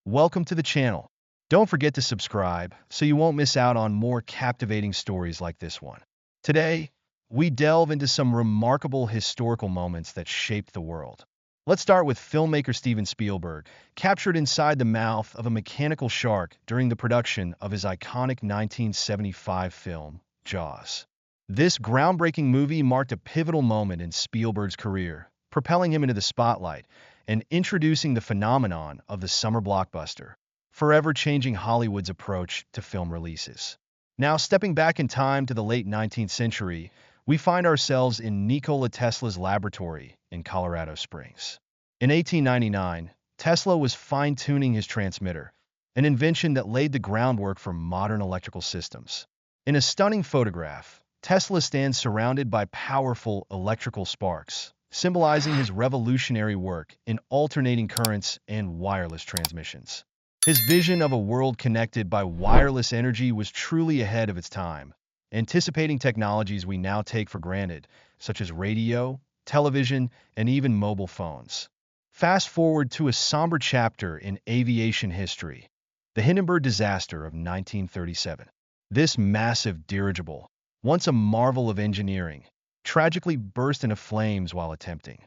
Welcome to the channel. Don't forget to subscribe so you won't miss out on more captivating stories like this one. Today, we delve into some remarkable historical moments that shaped the world. Let's start with filmmaker Steven Spielberg, captured inside the mouth of a mechanical shark during the production of his iconic 1975 film, Jaws. This groundbreaking movie marked a pivotal moment in Spielberg's career, propelling him into the spotlight and introducing the phenomenon of the summer blockbuster, forever changing Hollywood's approach to film releases. Now, stepping back in time to the late 19th century, we find ourselves in Nikola Tesla's laboratory in Colorado Springs. In 1899, Tesla was fine-tuning his transmitter, an invention that laid the groundwork for modern electrical systems. In a stunning photograph, Tesla stands surrounded by powerful electrical sparks, symbolizing his revolutionary work in alternating currents and wireless transmissions. His vision of a world connected by wireless energy was truly ahead of its time, anticipating technologies we now take for granted, such as radio, television, and even mobile phones. Fast forward to a somber chapter in aviation history, the Hindenburg disaster of 1937. This massive dirigible, once a marvel of engineering, tragically burst into flames while attempting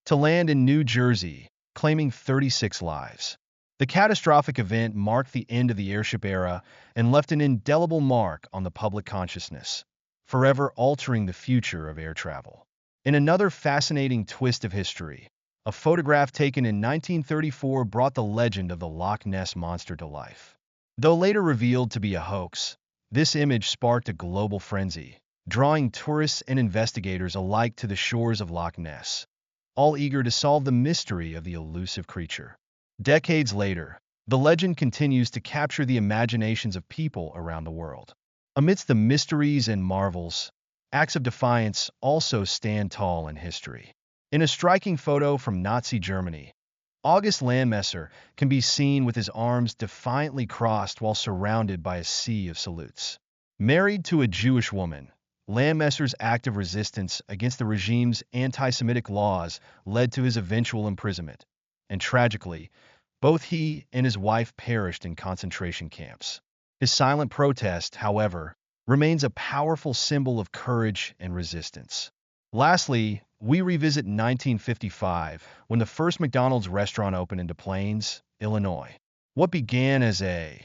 to land in New Jersey, claiming 36 lives. The catastrophic event marked the end of the airship era and left an indelible mark on the public consciousness, forever altering the future of air travel. In another fascinating twist of history, a photograph taken in 1934 brought the legend of the Loch Ness Monster to life. Though later revealed to be a hoax, this image sparked a global frenzy, drawing tourists and investigators alike to the shores of Loch Ness, all eager to solve the mystery of the elusive creature. Decades later, the legend continues to capture the imaginations of people around the world. Amidst the mysteries and marvels, acts of defiance also stand tall in history. In a striking photo from Nazi Germany, August Landmesser can be seen with his arms defiantly crossed while surrounded by a sea of salutes. Married to a Jewish woman, Landmesser's act of resistance against the regime's anti-Semitic laws led to his eventual imprisonment, and tragically, both he and his wife perished in concentration camps. His silent protest, however, remains a powerful symbol of courage and resistance. Lastly, we revisit 1955, when the first McDonald's restaurant opened in Des Plaines, Illinois. What began as a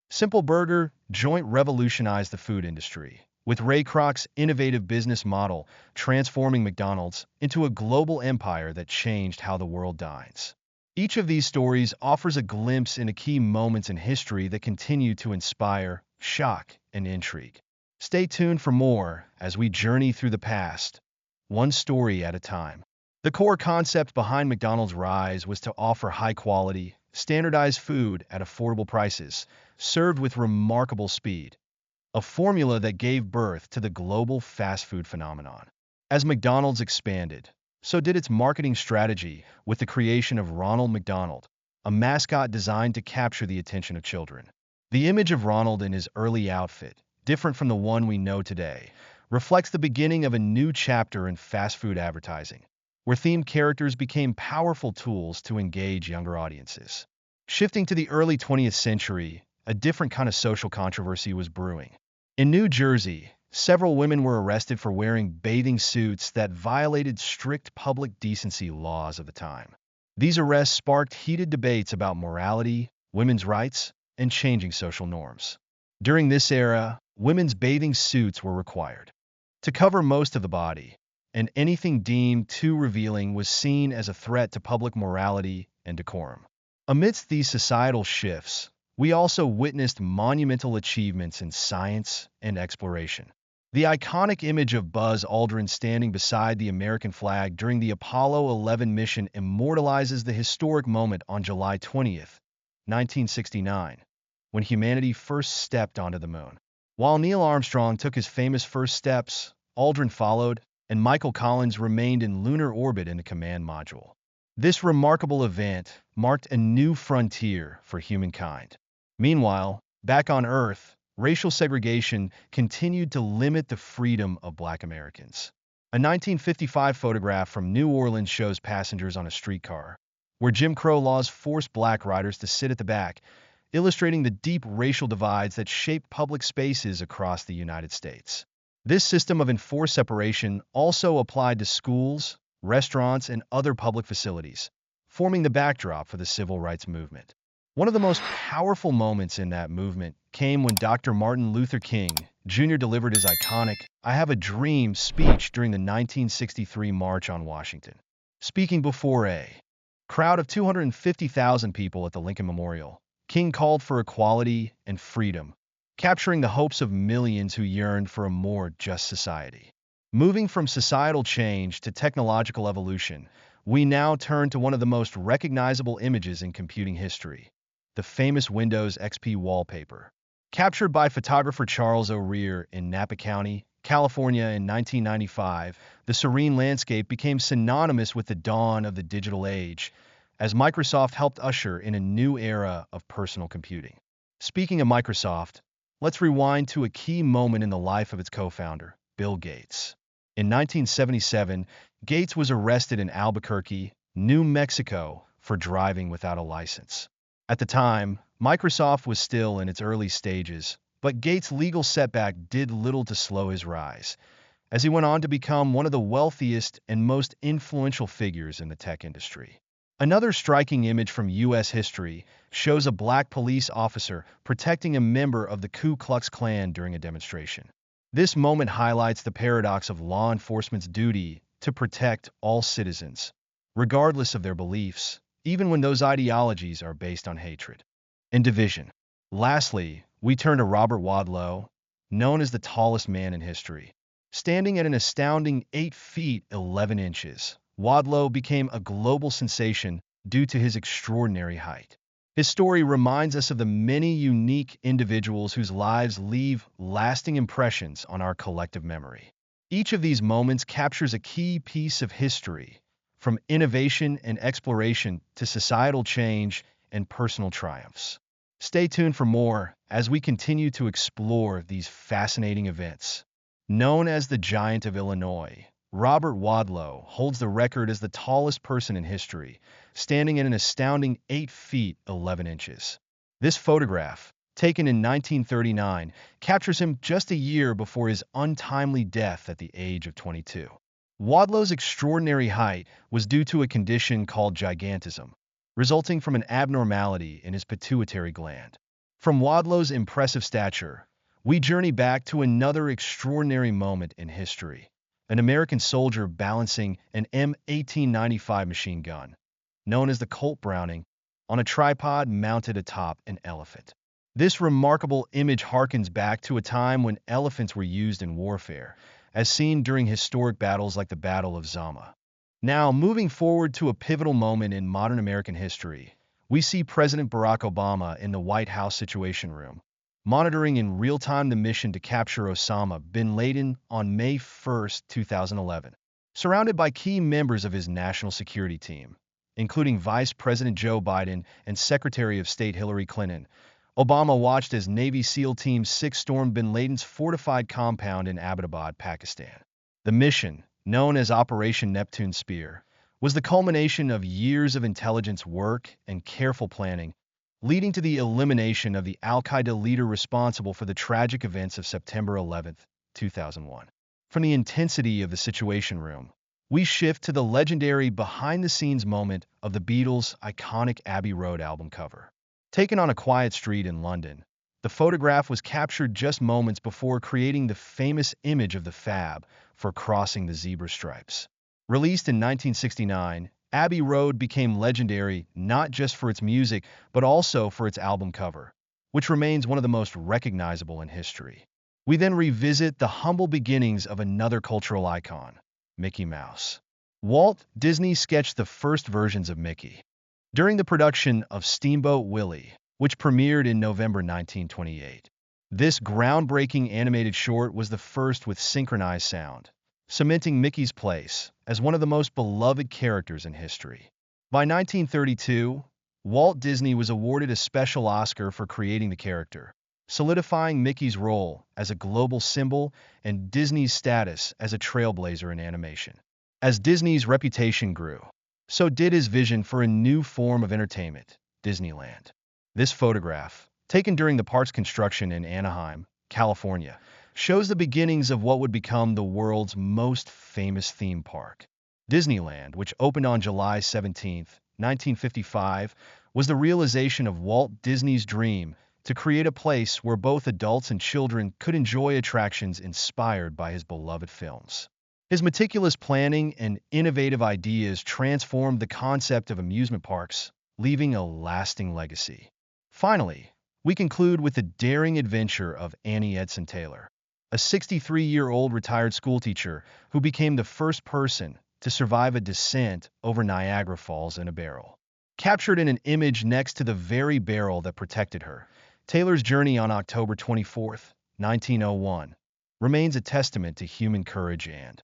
simple burger joint revolutionized the food industry, with Ray Kroc's innovative business model transforming McDonald's into a global empire that changed how the world dines. Each of these stories offers a glimpse into key moments in history that continue to inspire, shock, and intrigue. Stay tuned for more as we journey through the past, one story at a time. The core concept behind McDonald's rise was to offer high-quality, standardized food at affordable prices, served with remarkable speed, a formula that gave birth to the global fast food phenomenon. As McDonald's expanded, so did its marketing strategy with the creation of Ronald McDonald, a mascot designed to capture the attention of children. The image of Ronald in his early outfit, different from the one we know today, reflects the beginning of a new chapter in fast food advertising, where themed characters became powerful tools to engage younger audiences. Shifting to the early 20th century, a different kind of social controversy was brewing. In New Jersey, several women were arrested for wearing bathing suits that violated strict public decency laws of the time. These arrests sparked heated debates about morality, women's rights, and changing social norms. During this era, women's bathing suits were required to cover most of the body, and anything deemed too revealing was seen as a threat to public morality and decorum. Amidst these societal shifts, we also witnessed monumental achievements in science and exploration. The iconic image of Buzz Aldrin standing beside the American flag during the Apollo 11 mission immortalizes the historic moment on July 20th, 1969, when humanity first stepped onto the moon. While Neil Armstrong took his famous first steps, Aldrin followed, and Michael Collins remained in lunar orbit in the command module. This remarkable event marked a new frontier for humankind. Meanwhile, back on Earth, racial segregation continued to limit the freedom of Black Americans. A 1955 photograph from New Orleans shows passengers on a streetcar, where Jim Crow laws forced black riders to sit at the back, illustrating the deep racial divides that shape public spaces across the United States. This system of enforced separation also applied to schools, restaurants, and other public facilities, forming the backdrop for the civil rights movement. One of the most powerful moments in that movement came when Dr. Martin Luther King Jr. delivered his iconic "I Have a Dream" speech during the 1963 March on Washington. Speaking before a crowd of 250,000 people at the Lincoln Memorial, King called for equality and freedom, capturing the hopes of millions who yearned for a more just society. Moving from societal change to technological evolution, we now turn to one of the most recognizable images in computing history, the famous Windows XP wallpaper. Captured by photographer Charles O'Rear in Napa County, California in 1995, the serene landscape became synonymous with the dawn of the digital age, as Microsoft helped usher in a new era of personal computing. Speaking of Microsoft, let's rewind to a key moment in the life of its co-founder, Bill Gates. In 1977, Gates was arrested in Albuquerque, New Mexico, for driving without a license. At the time, Microsoft was still in its early stages, but Gates' legal setback did little to slow his rise, as he went on to become one of the wealthiest and most influential figures in the tech industry. Another striking image from U.S. history shows a black police officer protecting a member of the Ku Klux Klan during a demonstration. This moment highlights the paradox of law enforcement's duty to protect all citizens, regardless of their beliefs, even when those ideologies are based on hatred and division. Lastly, we turn to Robert Wadlow, known as the tallest man in history. Standing at an astounding 8 feet 11 inches, Wadlow became a global sensation due to his extraordinary height. His story reminds us of the many unique individuals whose lives leave lasting impressions on our collective memory. Each of these moments captures a key piece of history, from innovation and exploration to societal change and personal triumphs. Stay tuned for more as we continue to explore these fascinating events. Known as the Giant of Illinois, Robert Wadlow holds the record as the tallest person in history, standing at an astounding 8 feet 11 inches. This photograph, taken in 1939, captures him just a year before his untimely death at the age of 22. Wadlow's extraordinary height was due to a condition called gigantism, resulting from an abnormality in his pituitary gland. From Wadlow's impressive stature, we journey back to another extraordinary moment in history: an American soldier balancing an M1895 machine gun, known as the Colt Browning, on a tripod mounted atop an elephant. This remarkable image harkens back to a time when elephants were used in warfare, as seen during historic battles like the Battle of Zama. Now, moving forward to a pivotal moment in modern American history, we see President Barack Obama in the White House Situation Room, monitoring in real time the mission to capture Osama bin Laden on May 1, 2011. Surrounded by key members of his national security team, including Vice President Joe Biden and Secretary of State Hillary Clinton, Obama watched as Navy SEAL Team 6 stormed bin Laden's fortified compound in Abbottabad, Pakistan. The mission, known as Operation Neptune Spear, was the culmination of years of intelligence work and careful planning, leading to the elimination of the al-Qaeda leader responsible for the tragic events of September 11, 2001. From the intensity of the Situation Room, we shift to the legendary behind-the-scenes moment of the Beatles' iconic Abbey Road album cover. Taken on a quiet street in London, the photograph was captured just moments before creating the famous image of the Fab for crossing the zebra stripes. Released in 1969, Abbey Road became legendary not just for its music, but also for its album cover, which remains one of the most recognizable in history. We then revisit the humble beginnings of another cultural icon, Mickey Mouse. Walt Disney sketched the first versions of Mickey during the production of Steamboat Willie, which premiered in November 1928. This groundbreaking animated short was the first with synchronized sound, cementing Mickey's place as one of the most beloved characters in history. By 1932, Walt Disney was awarded a special Oscar for creating the character, solidifying Mickey's role as a global symbol and Disney's status as a trailblazer in animation. As Disney's reputation grew, so did his vision for a new form of entertainment, Disneyland. This photograph, taken during the park's construction in Anaheim, California, shows the beginnings of what would become the world's most famous theme park. Disneyland, which opened on July 17, 1955, was the realization of Walt Disney's dream to create a place where both adults and children could enjoy attractions inspired by his beloved films. His meticulous planning and innovative ideas transformed the concept of amusement parks, leaving a lasting legacy. Finally, we conclude with the daring adventure of Annie Edson Taylor, a 63-year-old retired schoolteacher who became the first person to survive a descent over Niagara Falls in a barrel. Captured in an image next to the very barrel that protected her, Taylor's journey on October 24, 1901, remains a testament to human courage and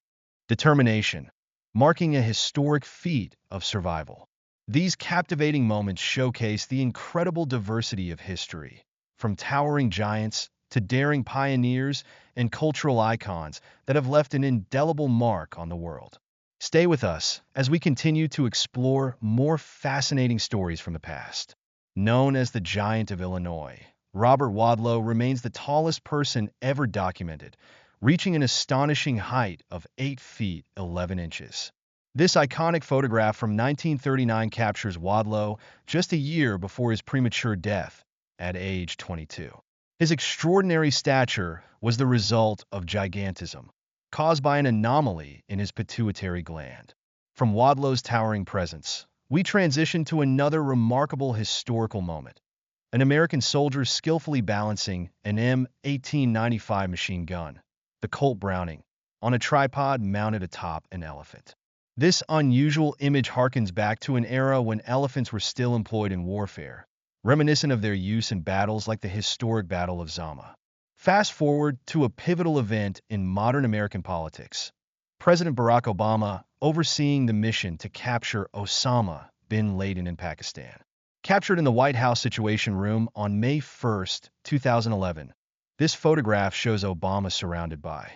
determination, marking a historic feat of survival. These captivating moments showcase the incredible diversity of history, from towering giants to daring pioneers and cultural icons that have left an indelible mark on the world. Stay with us as we continue to explore more fascinating stories from the past. Known as the Giant of Illinois, Robert Wadlow remains the tallest person ever documented, reaching an astonishing height of 8 feet 11 inches. This iconic photograph from 1939 captures Wadlow just a year before his premature death at age 22. His extraordinary stature was the result of gigantism, caused by an anomaly in his pituitary gland. From Wadlow's towering presence, we transition to another remarkable historical moment: an American soldier skillfully balancing an M1895 machine gun, the Colt Browning, on a tripod mounted atop an elephant. This unusual image harkens back to an era when elephants were still employed in warfare, reminiscent of their use in battles like the historic Battle of Zama. Fast forward to a pivotal event in modern American politics: President Barack Obama overseeing the mission to capture Osama bin Laden in Pakistan. Captured in the White House Situation Room on May 1, 2011, this photograph shows Obama surrounded by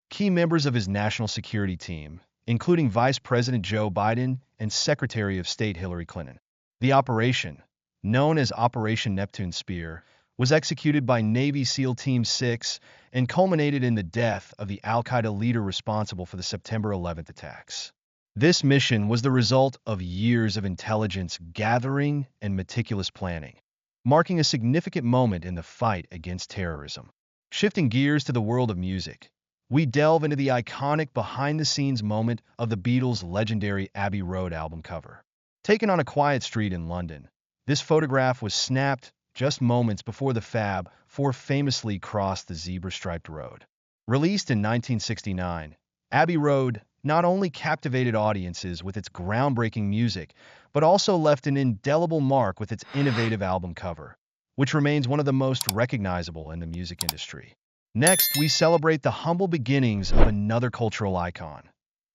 key members of his national security team, including Vice President Joe Biden and Secretary of State Hillary Clinton. The operation, known as Operation Neptune Spear, was executed by Navy SEAL Team 6 and culminated in the death of the al-Qaeda leader responsible for the September 11th attacks. This mission was the result of years of intelligence gathering and meticulous planning, marking a significant moment in the fight against terrorism. Shifting gears to the world of music, we delve into the iconic behind-the-scenes moment of the Beatles' legendary Abbey Road album cover. Taken on a quiet street in London, this photograph was snapped just moments before the Fab Four famously crossed the zebra-striped road. Released in 1969, Abbey Road not only captivated audiences with its groundbreaking music, but also left an indelible mark with its innovative album cover, which remains one of the most recognizable in the music industry. Next, we celebrate the humble beginnings of another cultural icon,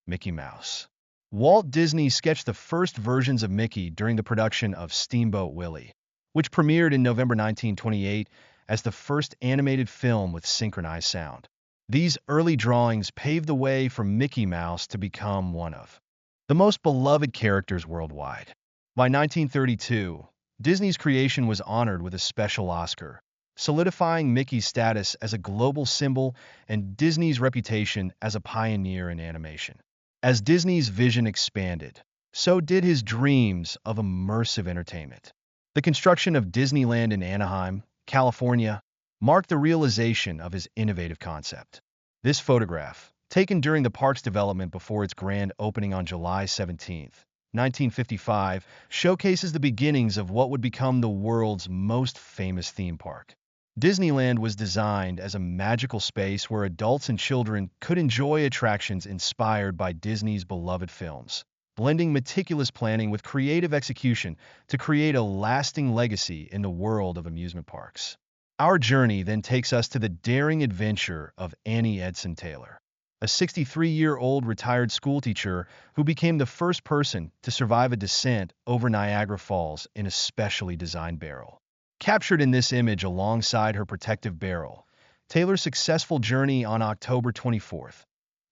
Mickey Mouse. Walt Disney sketched the first versions of Mickey during the production of Steamboat Willie, which premiered in November 1928 as the first animated film with synchronized sound. These early drawings paved the way for Mickey Mouse to become one of the most beloved characters worldwide. By 1932, Disney's creation was honored with a special Oscar, solidifying Mickey's status as a global symbol and Disney's reputation as a pioneer in animation. As Disney's vision expanded, so did his dreams of immersive entertainment. The construction of Disneyland in Anaheim, California, marked the realization of his innovative concept. This photograph, taken during the park's development before its grand opening on July 17, 1955, showcases the beginnings of what would become the world's most famous theme park. Disneyland was designed as a magical space where adults and children could enjoy attractions inspired by Disney's beloved films, blending meticulous planning with creative execution to create a lasting legacy in the world of amusement parks. Our journey then takes us to the daring adventure of Annie Edson Taylor, a 63-year-old retired schoolteacher who became the first person to survive a descent over Niagara Falls in a specially designed barrel. Captured in this image alongside her protective barrel, Taylor's successful journey on October 24,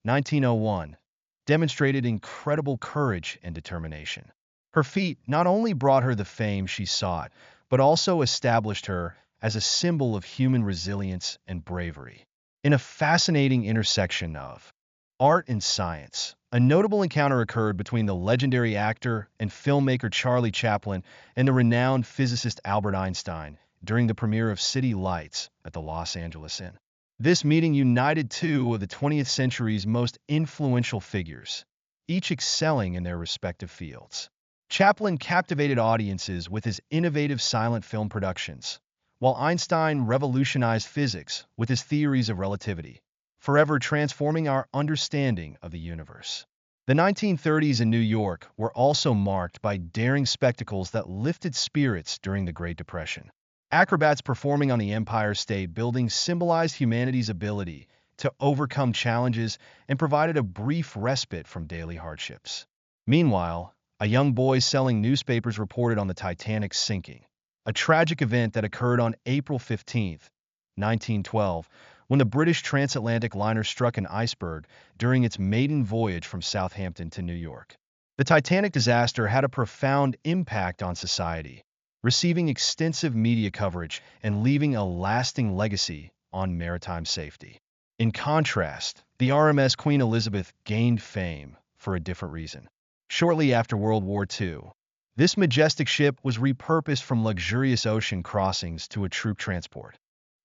1901, demonstrated incredible courage and determination. Her feat not only brought her the fame she sought, but also established her as a symbol of human resilience and bravery. In a fascinating intersection of art and science, a notable encounter occurred between the legendary actor and filmmaker Charlie Chaplin and the renowned physicist Albert Einstein during the premiere of City Lights at the Los Angeles Inn. This meeting united two of the 20th century's most influential figures, each excelling in their respective fields. Chaplin captivated audiences with his innovative silent film productions, while Einstein revolutionized physics with his theories of relativity, forever transforming our understanding of the universe. The 1930s in New York were also marked by daring spectacles that lifted spirits during the Great Depression. Acrobats performing on the Empire State Building symbolized humanity's ability to overcome challenges and provided a brief respite from daily hardships. Meanwhile, a young boy selling newspapers reported on the Titanic's sinking, a tragic event that occurred on April 15, 1912, when the British transatlantic liner struck an iceberg during its maiden voyage from Southampton to New York. The Titanic disaster had a profound impact on society, receiving extensive media coverage and leaving a lasting legacy on maritime safety. In contrast, the RMS Queen Elizabeth gained fame for a different reason. Shortly after World War II, this majestic ship was repurposed from luxurious ocean crossings to a troop transport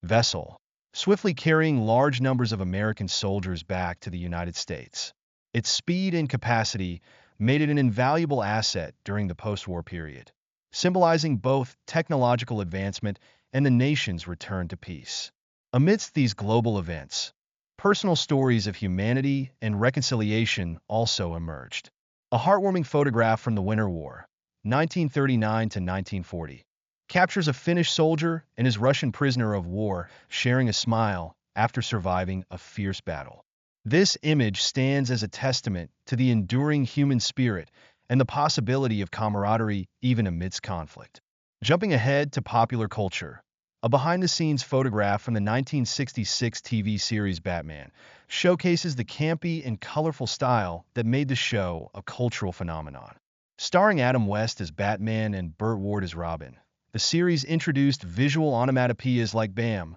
vessel, swiftly carrying large numbers of American soldiers back to the United States. Its speed and capacity made it an invaluable asset during the post-war period, symbolizing both technological advancement and the nation's return to peace. Amidst these global events, personal stories of humanity and reconciliation also emerged. A heartwarming photograph from the Winter War, 1939 to 1940, captures a Finnish soldier and his Russian prisoner of war sharing a smile after surviving a fierce battle. This image stands as a testament to the enduring human spirit and the possibility of camaraderie even amidst conflict. Jumping ahead to popular culture, a behind-the-scenes photograph from the 1966 TV series Batman showcases the campy and colorful style that made the show a cultural phenomenon. Starring Adam West as Batman and Burt Ward as Robin, the series introduced visual onomatopoeias like BAM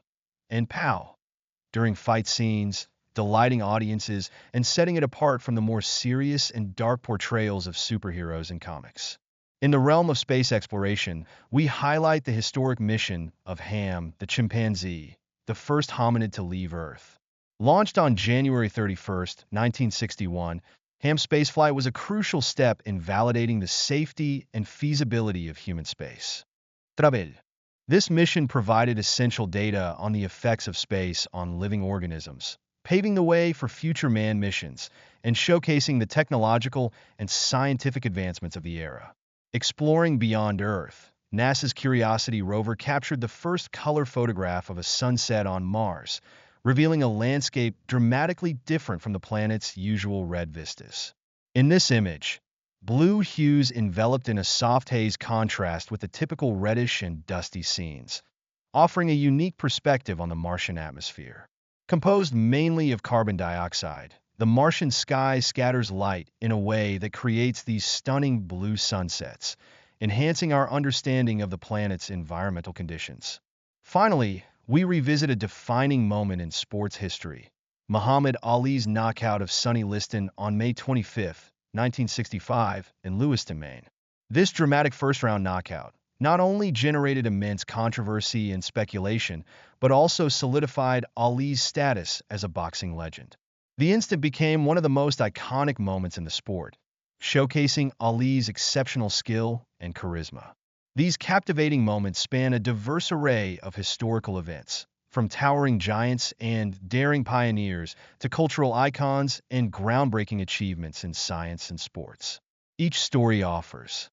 and POW during fight scenes, delighting audiences and setting it apart from the more serious and dark portrayals of superheroes in comics. In the realm of space exploration, we highlight the historic mission of Ham, the chimpanzee, the first hominid to leave Earth. Launched on January 31, 1961, Ham's spaceflight was a crucial step in validating the safety and feasibility of human space travel. This mission provided essential data on the effects of space on living organisms, paving the way for future manned missions and showcasing the technological and scientific advancements of the era. Exploring beyond Earth, NASA's Curiosity rover captured the first color photograph of a sunset on Mars, revealing a landscape dramatically different from the planet's usual red vistas. In this image, blue hues enveloped in a soft haze contrast with the typical reddish and dusty scenes, offering a unique perspective on the Martian atmosphere. Composed mainly of carbon dioxide, the Martian sky scatters light in a way that creates these stunning blue sunsets, enhancing our understanding of the planet's environmental conditions. Finally, we revisit a defining moment in sports history, Muhammad Ali's knockout of Sonny Liston on May 25, 1965, in Lewiston, Maine. This dramatic first-round knockout not only generated immense controversy and speculation, but also solidified Ali's status as a boxing legend. The instant became one of the most iconic moments in the sport, showcasing Ali's exceptional skill and charisma. These captivating moments span a diverse array of historical events, from towering giants and daring pioneers to cultural icons and groundbreaking achievements in science and sports. Each story offers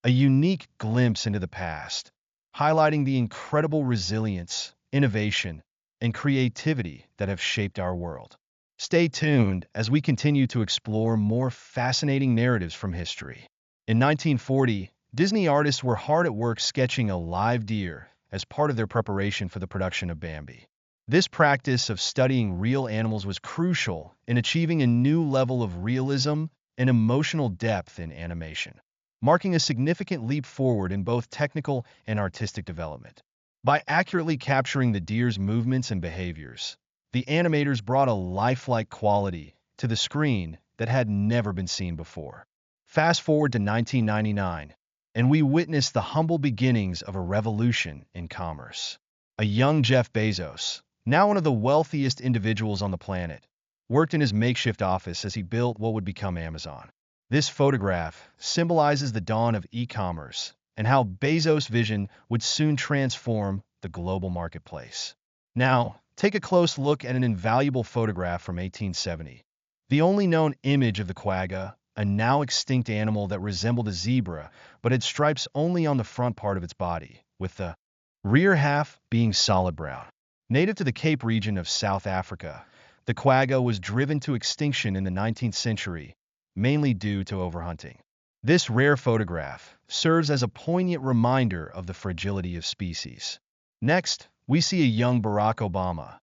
a unique glimpse into the past, highlighting the incredible resilience, innovation, and creativity that have shaped our world. Stay tuned as we continue to explore more fascinating narratives from history. In 1940, Disney artists were hard at work sketching a live deer as part of their preparation for the production of Bambi. This practice of studying real animals was crucial in achieving a new level of realism and emotional depth in animation. marking a significant leap forward in both technical and artistic development. By accurately capturing the deer's movements and behaviors, the animators brought a lifelike quality to the screen that had never been seen before. Fast forward to 1999, and we witnessed the humble beginnings of a revolution in commerce. A young Jeff Bezos, now one of the wealthiest individuals on the planet, worked in his makeshift office as he built what would become Amazon. This photograph symbolizes the dawn of e-commerce and how Bezos' vision would soon transform the global marketplace. Now, take a close look at an invaluable photograph from 1870. The only known image of the quagga, a now extinct animal that resembled a zebra but had stripes only on the front part of its body, with the rear half being solid brown. Native to the Cape region of South Africa, the quagga was driven to extinction in the 19th century, mainly due to overhunting. This rare photograph serves as a poignant reminder of the fragility of species. Next, we see a young Barack Obama,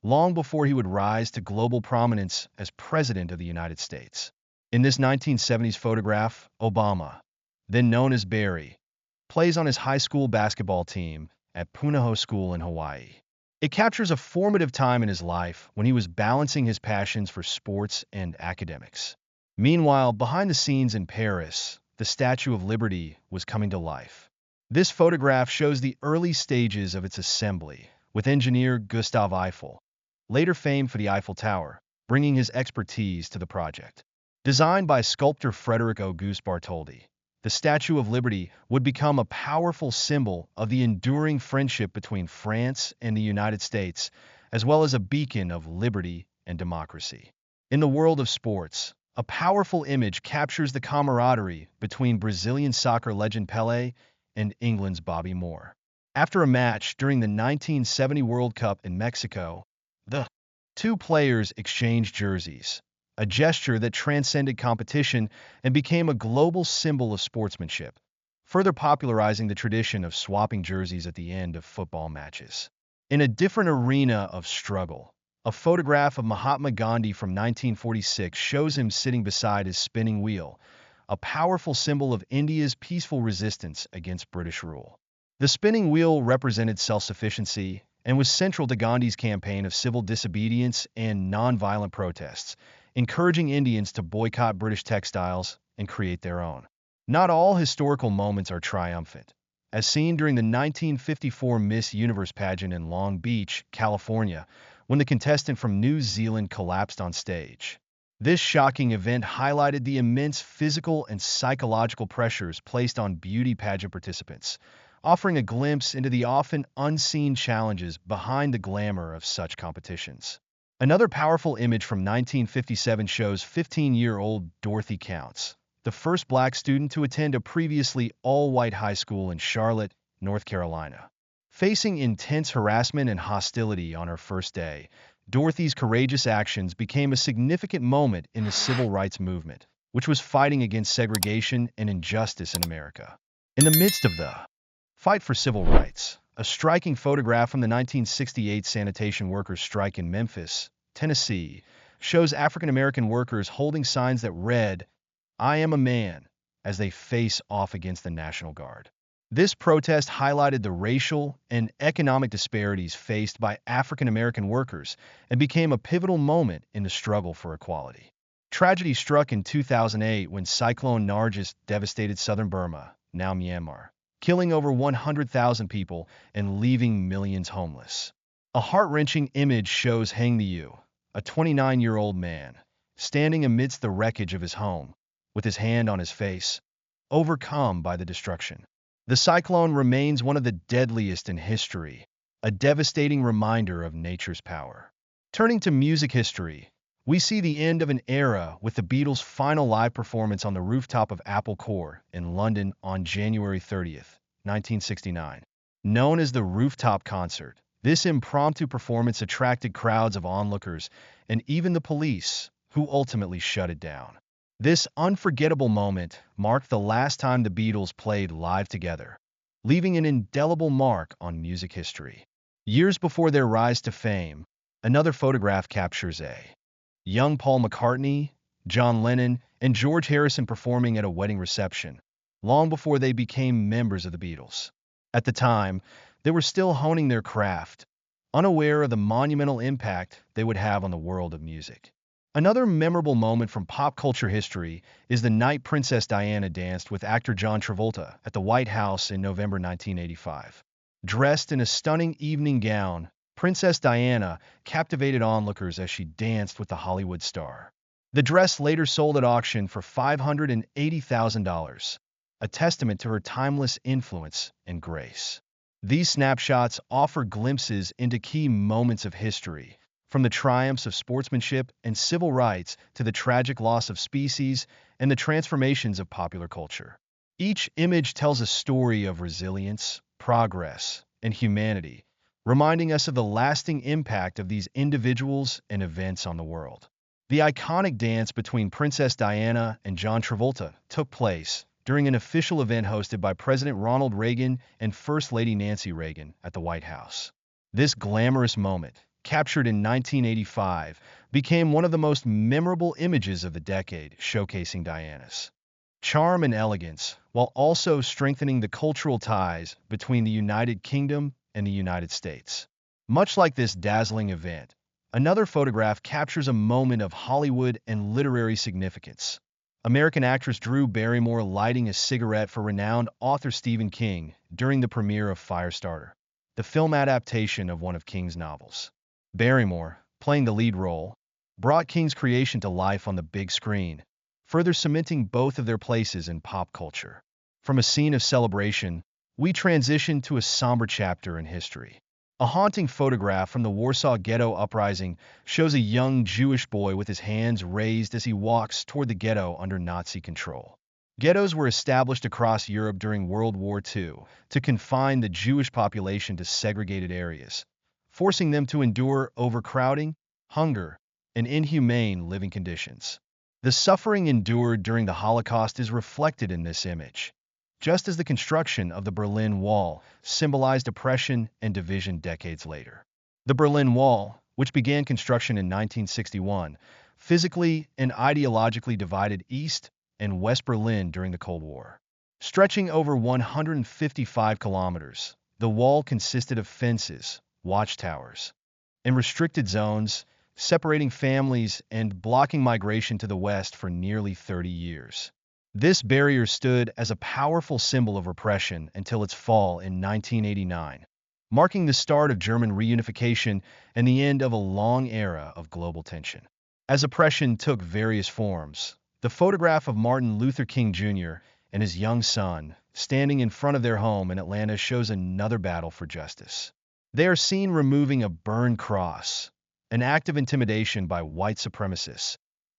long before he would rise to global prominence as President of the United States. In this 1970s photograph, Obama, then known as Barry, plays on his high school basketball team at Punahou School in Hawaii. It captures a formative time in his life when he was balancing his passions for sports and academics. Meanwhile, behind the scenes in Paris, the Statue of Liberty was coming to life. This photograph shows the early stages of its assembly, with engineer Gustave Eiffel, later famed for the Eiffel Tower, bringing his expertise to the project. Designed by sculptor Frederick Auguste Bartholdi, the Statue of Liberty would become a powerful symbol of the enduring friendship between France and the United States, as well as a beacon of liberty and democracy. In the world of sports, a powerful image captures the camaraderie between Brazilian soccer legend Pelé and England's Bobby Moore. After a match during the 1970 World Cup in Mexico, the two players exchanged jerseys, a gesture that transcended competition and became a global symbol of sportsmanship, further popularizing the tradition of swapping jerseys at the end of football matches. In a different arena of struggle, a photograph of Mahatma Gandhi from 1946 shows him sitting beside his spinning wheel, a powerful symbol of India's peaceful resistance against British rule. The spinning wheel represented self-sufficiency and was central to Gandhi's campaign of civil disobedience and nonviolent protests, encouraging Indians to boycott British textiles and create their own. Not all historical moments are triumphant, as seen during the 1954 Miss Universe pageant in Long Beach, California, when the contestant from New Zealand collapsed on stage. This shocking event highlighted the immense physical and psychological pressures placed on beauty pageant participants, offering a glimpse into the often unseen challenges behind the glamour of such competitions. Another powerful image from 1957 shows 15-year-old Dorothy Counts, the first black student to attend a previously all-white high school in Charlotte, North Carolina. Facing intense harassment and hostility on her first day, Dorothy's courageous actions became a significant moment in the civil rights movement, which was fighting against segregation and injustice in America. In the midst of the fight for civil rights, a striking photograph from the 1968 sanitation workers' strike in Memphis, Tennessee, shows African-American workers holding signs that read, "I am a man," as they face off against the National Guard. This protest highlighted the racial and economic disparities faced by African-American workers and became a pivotal moment in the struggle for equality. Tragedy struck in 2008 when Cyclone Nargis devastated southern Burma, now Myanmar, killing over 100,000 people and leaving millions homeless. A heart-wrenching image shows Heng Liu, a 29-year-old man, standing amidst the wreckage of his home, with his hand on his face, overcome by the destruction. The cyclone remains one of the deadliest in history, a devastating reminder of nature's power. Turning to music history, we see the end of an era with the Beatles' final live performance on the rooftop of Apple Corps in London on January 30th, 1969. Known as the Rooftop Concert, this impromptu performance attracted crowds of onlookers and even the police, who ultimately shut it down. This unforgettable moment marked the last time the Beatles played live together, leaving an indelible mark on music history. Years before their rise to fame, another photograph captures a young Paul McCartney, John Lennon, and George Harrison performing at a wedding reception, long before they became members of the Beatles. At the time, they were still honing their craft, unaware of the monumental impact they would have on the world of music. Another memorable moment from pop culture history is the night Princess Diana danced with actor John Travolta at the White House in November 1985. Dressed in a stunning evening gown, Princess Diana captivated onlookers as she danced with the Hollywood star. The dress later sold at auction for $580,000, a testament to her timeless influence and grace. These snapshots offer glimpses into key moments of history, from the triumphs of sportsmanship and civil rights to the tragic loss of species and the transformations of popular culture. Each image tells a story of resilience, progress, and humanity, reminding us of the lasting impact of these individuals and events on the world. The iconic dance between Princess Diana and John Travolta took place during an official event hosted by President Ronald Reagan and First Lady Nancy Reagan at the White House. This glamorous moment, captured in 1985, became one of the most memorable images of the decade, showcasing Diana's charm and elegance, while also strengthening the cultural ties between the United Kingdom and the United States. Much like this dazzling event, another photograph captures a moment of Hollywood and literary significance. American actress Drew Barrymore lighting a cigarette for renowned author Stephen King during the premiere of Firestarter, the film adaptation of one of King's novels. Barrymore, playing the lead role, brought King's creation to life on the big screen, further cementing both of their places in pop culture. From a scene of celebration, we transition to a somber chapter in history. A haunting photograph from the Warsaw Ghetto Uprising shows a young Jewish boy with his hands raised as he walks toward the ghetto under Nazi control. Ghettos were established across Europe during World War II to confine the Jewish population to segregated areas, forcing them to endure overcrowding, hunger, and inhumane living conditions. The suffering endured during the Holocaust is reflected in this image, just as the construction of the Berlin Wall symbolized oppression and division decades later. The Berlin Wall, which began construction in 1961, physically and ideologically divided East and West Berlin during the Cold War. Stretching over 155 kilometers, the wall consisted of fences, watchtowers, and restricted zones, separating families and blocking migration to the West for nearly 30 years. This barrier stood as a powerful symbol of repression until its fall in 1989, marking the start of German reunification and the end of a long era of global tension. As oppression took various forms, the photograph of Martin Luther King Jr. and his young son standing in front of their home in Atlanta shows another battle for justice. They are seen removing a burned cross, an act of intimidation by white supremacists,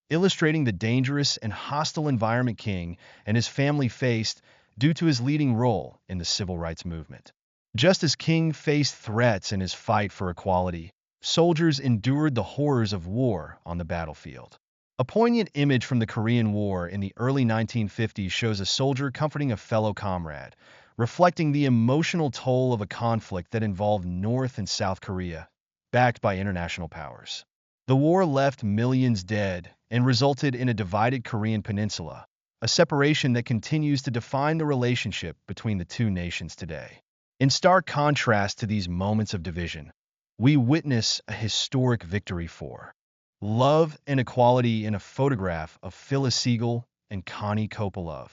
illustrating the dangerous and hostile environment King and his family faced due to his leading role in the civil rights movement. Just as King faced threats in his fight for equality, soldiers endured the horrors of war on the battlefield. A poignant image from the Korean War in the early 1950s shows a soldier comforting a fellow comrade, reflecting the emotional toll of a conflict that involved North and South Korea, backed by international powers. The war left millions dead and resulted in a divided Korean peninsula, a separation that continues to define the relationship between the two nations today. In stark contrast to these moments of division, we witness a historic victory for love and equality in a photograph of Phyllis Siegel and Connie Kopelov.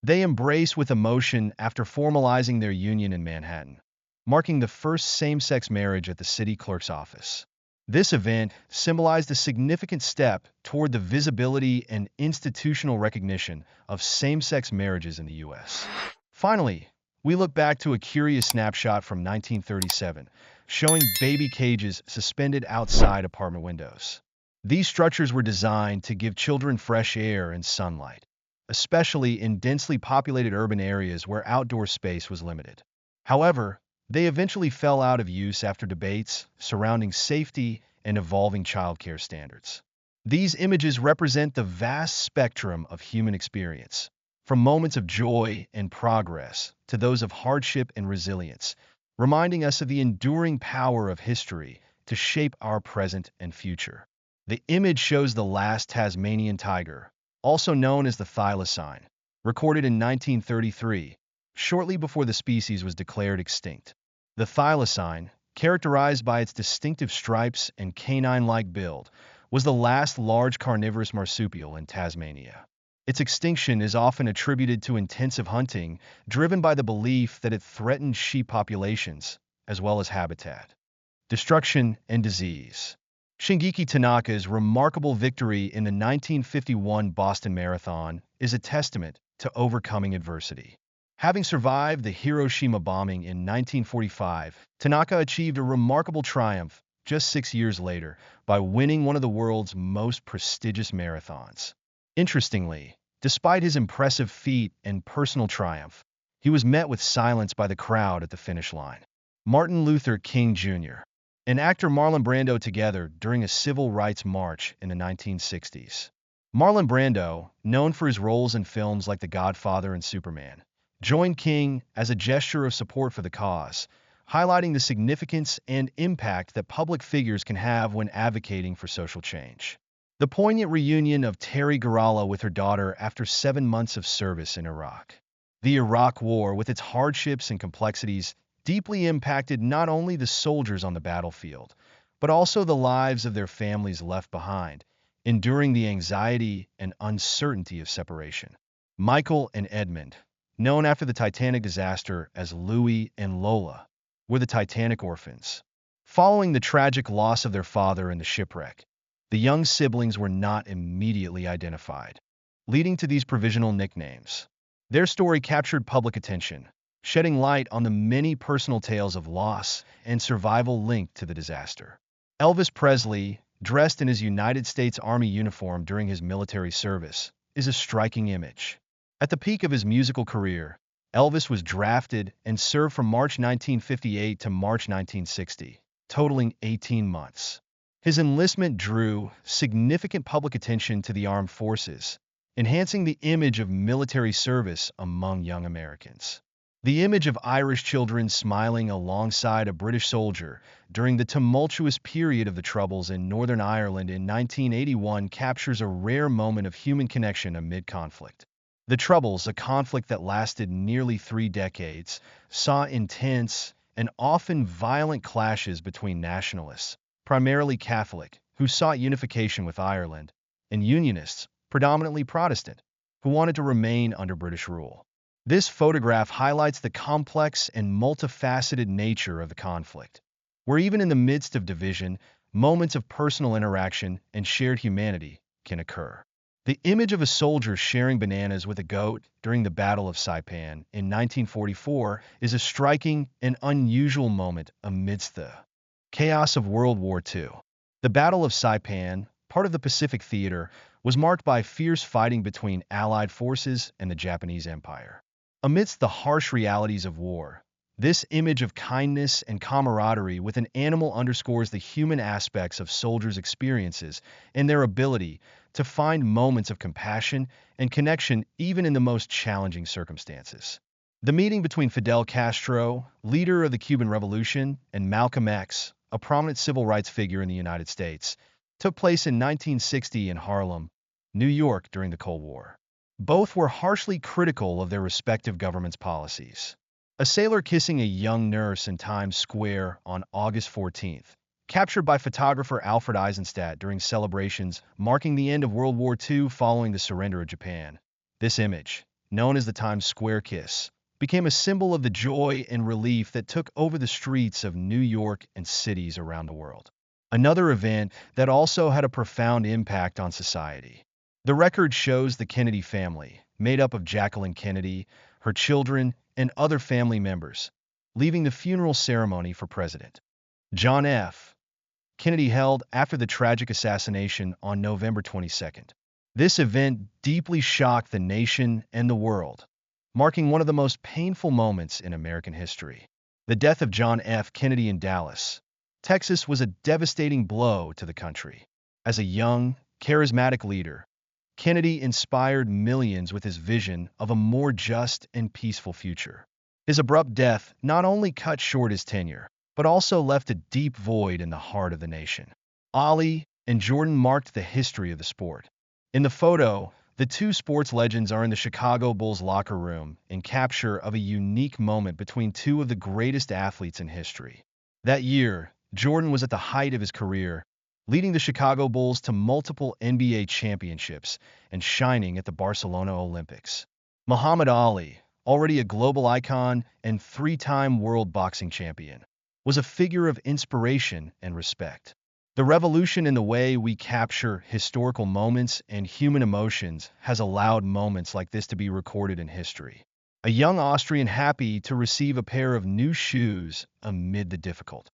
They embrace with emotion after formalizing their union in Manhattan, marking the first same-sex marriage at the city clerk's office. This event symbolized a significant step toward the visibility and institutional recognition of same-sex marriages in the U.S. Finally, we look back to a curious snapshot from 1937, showing baby cages suspended outside apartment windows. These structures were designed to give children fresh air and sunlight, especially in densely populated urban areas where outdoor space was limited. However, they eventually fell out of use after debates surrounding safety and evolving childcare standards. These images represent the vast spectrum of human experience, from moments of joy and progress to those of hardship and resilience, reminding us of the enduring power of history to shape our present and future. The image shows the last Tasmanian tiger, also known as the thylacine, recorded in 1933, shortly before the species was declared extinct. The thylacine, characterized by its distinctive stripes and canine-like build, was the last large carnivorous marsupial in Tasmania. Its extinction is often attributed to intensive hunting, driven by the belief that it threatened sheep populations, as well as habitat. Destruction and disease. Shingeki Tanaka's remarkable victory in the 1951 Boston Marathon is a testament to overcoming adversity. Having survived the Hiroshima bombing in 1945, Tanaka achieved a remarkable triumph just 6 years later by winning one of the world's most prestigious marathons. Interestingly, despite his impressive feat and personal triumph, he was met with silence by the crowd at the finish line. Martin Luther King Jr. and actor Marlon Brando together during a civil rights march in the 1960s. Marlon Brando, known for his roles in films like The Godfather and Superman, joined King as a gesture of support for the cause, highlighting the significance and impact that public figures can have when advocating for social change. The poignant reunion of Terry Garala with her daughter after 7 months of service in Iraq. The Iraq War, with its hardships and complexities, deeply impacted not only the soldiers on the battlefield, but also the lives of their families left behind, enduring the anxiety and uncertainty of separation. Michael and Edmund, known after the Titanic disaster as Louis and Lola, were the Titanic orphans. Following the tragic loss of their father in the shipwreck, the young siblings were not immediately identified, leading to these provisional nicknames. Their story captured public attention, shedding light on the many personal tales of loss and survival linked to the disaster. Elvis Presley, dressed in his United States Army uniform during his military service, is a striking image. At the peak of his musical career, Elvis was drafted and served from March 1958 to March 1960, totaling 18 months. His enlistment drew significant public attention to the armed forces, enhancing the image of military service among young Americans. The image of Irish children smiling alongside a British soldier during the tumultuous period of the Troubles in Northern Ireland in 1981 captures a rare moment of human connection amid conflict. The Troubles, a conflict that lasted nearly 3 decades, saw intense and often violent clashes between nationalists, primarily Catholic, who sought unification with Ireland, and Unionists, predominantly Protestant, who wanted to remain under British rule. This photograph highlights the complex and multifaceted nature of the conflict, where even in the midst of division, moments of personal interaction and shared humanity can occur. The image of a soldier sharing bananas with a goat during the Battle of Saipan in 1944 is a striking and unusual moment amidst the chaos of World War II. The Battle of Saipan, part of the Pacific Theater, was marked by fierce fighting between Allied forces and the Japanese Empire. Amidst the harsh realities of war, this image of kindness and camaraderie with an animal underscores the human aspects of soldiers' experiences and their ability to find moments of compassion and connection even in the most challenging circumstances. The meeting between Fidel Castro, leader of the Cuban Revolution, and Malcolm X, a prominent civil rights figure in the United States, took place in 1960 in Harlem, New York during the Cold War. Both were harshly critical of their respective governments' policies. A sailor kissing a young nurse in Times Square on August 14th, captured by photographer Alfred Eisenstadt during celebrations marking the end of World War II following the surrender of Japan. This image, known as the Times Square kiss, became a symbol of the joy and relief that took over the streets of New York and cities around the world. Another event that also had a profound impact on society. The record shows the Kennedy family, made up of Jacqueline Kennedy, her children, and other family members, leaving the funeral ceremony for President John F. Kennedy held after the tragic assassination on November 22nd. This event deeply shocked the nation and the world, marking one of the most painful moments in American history. The death of John F. Kennedy in Dallas, Texas was a devastating blow to the country. As a young, charismatic leader, Kennedy inspired millions with his vision of a more just and peaceful future. His abrupt death not only cut short his tenure, but also left a deep void in the heart of the nation. Ali and Jordan marked the history of the sport. In the photo, The two sports legends are in the Chicago Bulls locker room in capture of a unique moment between two of the greatest athletes in history. That year, Jordan was at the height of his career, leading the Chicago Bulls to multiple NBA championships and shining at the Barcelona Olympics. Muhammad Ali, already a global icon and three-time world boxing champion, was a figure of inspiration and respect. The revolution in the way we capture historical moments and human emotions has allowed moments like this to be recorded in history. A young Austrian happy to receive a pair of new shoes amid the difficult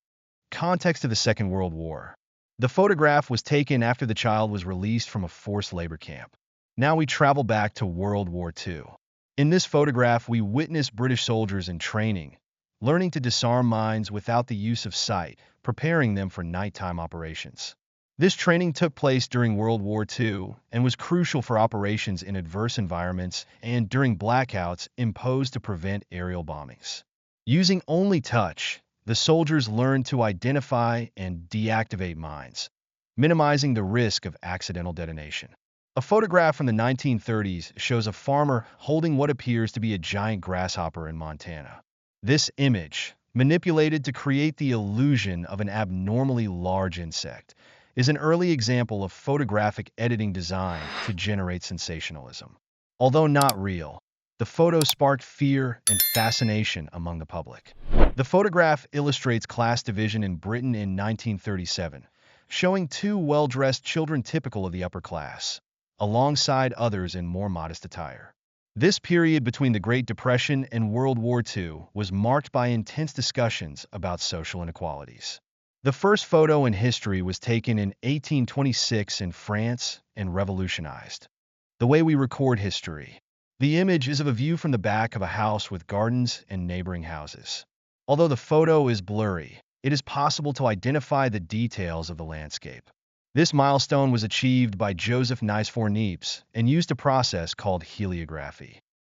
context of the Second World War. The photograph was taken after the child was released from a forced labor camp. Now we travel back to World War II. In this photograph, we witness British soldiers in training, learning to disarm mines without the use of sight, preparing them for nighttime operations. This training took place during World War II and was crucial for operations in adverse environments and during blackouts imposed to prevent aerial bombings. Using only touch, the soldiers learned to identify and deactivate mines, minimizing the risk of accidental detonation. A photograph from the 1930s shows a farmer holding what appears to be a giant grasshopper in Montana. This image, manipulated to create the illusion of an abnormally large insect, is an early example of photographic editing designed to generate sensationalism. Although not real, the photo sparked fear and fascination among the public. The photograph illustrates class division in Britain in 1937, showing two well-dressed children typical of the upper class, alongside others in more modest attire. This period between the Great Depression and World War II was marked by intense discussions about social inequalities. The first photo in history was taken in 1826 in France and revolutionized the way we record history. The image is of a view from the back of a house with gardens and neighboring houses. Although the photo is blurry, it is possible to identify the details of the landscape. This milestone was achieved by Joseph Nicephore Niepce and used a process called heliography.